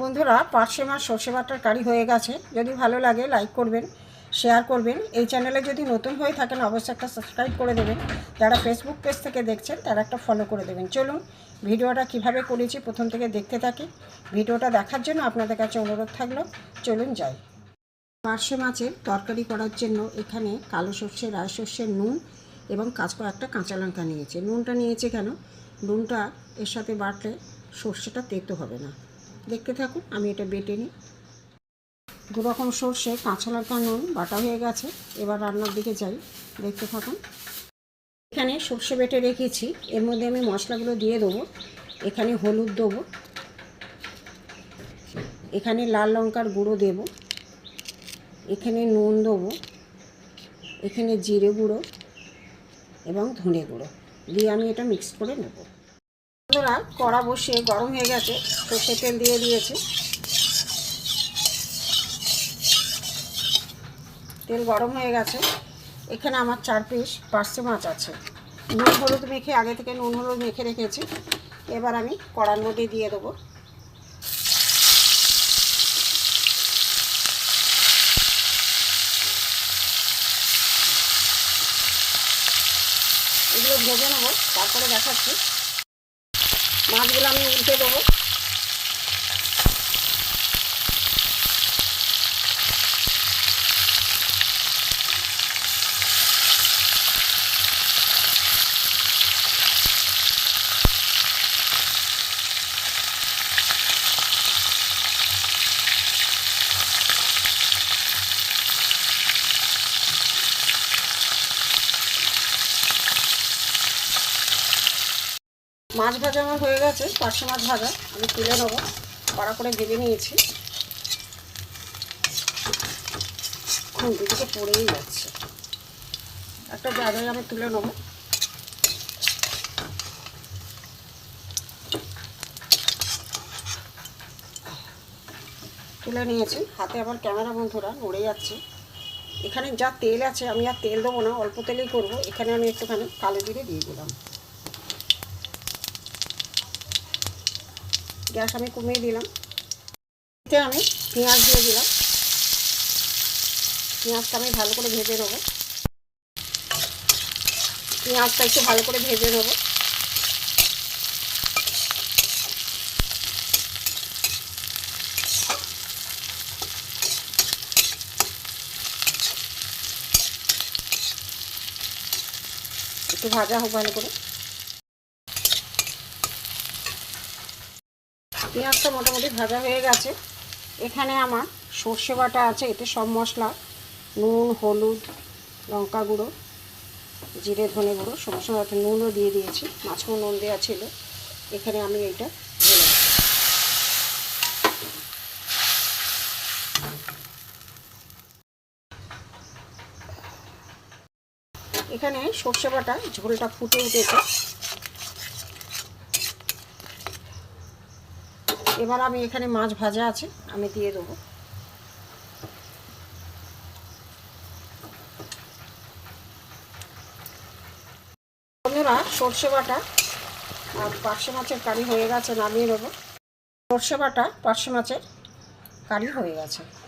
বন্ধুরা, পার্শে মাছ সর্ষে বাটার কারি হয়ে গেছে। যদি ভালো লাগে লাইক করবেন, শেয়ার করবেন। এই চ্যানেলে যদি নতুন হয়ে থাকেন অবশ্যই একটা সাবস্ক্রাইব করে দেবেন। যারা ফেসবুক পেজ থেকে দেখছেন তারা একটা ফলো করে দেবেন। চলুন ভিডিওটা কিভাবে করেছি প্রথম থেকে দেখতে থাকি। ভিডিওটা দেখার জন্য আপনাদের কাছে অনুরোধ থাকলো, চলুন যাই। পার্শে মাছের তরকারি করার জন্য এখানে কালো সর্ষে, রায় সর্ষের নুন এবং একটা কাঁচা লঙ্কা নিয়েছি। নুনটা নিয়েছি কেন, নুনটা এর সাথে বাটলে সর্ষেটা তেতো হবে না। দেখতে থাকুন, আমি এটা বেটে নিই। দুরকম সর্ষে, কাঁচা লঙ্কা, নুন বাটা হয়ে গেছে। এবার রান্নার দিকে যাই, দেখতে থাকুন। এখানে সর্ষে বেটে রেখেছি, এর মধ্যে আমি মশলাগুলো দিয়ে দেবো। এখানে হলুদ দেবো, এখানে লাল লঙ্কার গুঁড়ো দেব, এখানে নুন দেবো, এখানে জিরে গুঁড়ো এবং ধনে গুঁড়ো দিয়ে আমি এটা মিক্স করে নেব। বন্ধুরা, কড়া বসিয়ে গরম হয়ে গেছে, সর্ষে তেল দিয়ে দিয়েছি। তেল গরম হয়ে গেছে। এখানে আমার 4 পিস পার্শে মাছ আছে। নুন হলুদ মেখে, আগে থেকে নুন হলুদ মেখে রেখেছি। এবার আমি কড়ার মধ্যে দিয়ে দেবো। এগুলো ভেজে নেবো, তারপরে দেখাচ্ছি। মাছগুলো আমি উল্টে দেবো। মাছ ভাজা আমার হয়ে গেছে, পার্শে মাছ ভাজা আমি তুলে নেবো। কড়া করে ভেজে নিয়েছি। খুন্তি থেকে পড়েই যাচ্ছে। একটা জায়গায় আমি তুলে নেবো। তুলে নিয়েছি। হাতে আবার ক্যামেরা বন্ধুরা নড়ে যাচ্ছে। এখানে যা তেল আছে আমি আর তেল দেবো না, অল্প তেলেই করবো। এখানে আমি একটুখানি কালো জিরে দিয়ে দিলাম। গ্যাস আমি কমিয়ে দিলাম। এতে আমি পেঁয়াজ দিয়ে দিলাম। পেঁয়াজটা আমি ভালো করে ভেজে নেবো। পেঁয়াজটা একটু ভালো করে ভেজে নেবো। একটু ভাজা হোক ভালো করে। পেঁয়াজটা মোটামুটি ভাজা হয়ে গেছে। এখানে আমার সর্ষে বাটা আছে, এতে সব মশলা, নুন, হলুদ, লঙ্কা গুঁড়ো, জিরে, ধনে গুঁড়ো, সমস্ত সাথে নুনও দিয়ে দিয়েছি। মাছেও নুন দেওয়া ছিল। এখানে আমি এইটা ঢেলে দেবো। এখানে সর্ষে বাটা ঝোলটা ফুটে উঠেছে। এবার আমি এখানে মাছ ভাজা আছে, আমি দিয়ে দেবো। বন্ধুরা, সর্ষে বাটা আর পার্শে মাছের কারি হয়ে গেছে, নামিয়ে নেবো। সর্ষে বাটা পার্শে মাছের কারি হয়ে গেছে।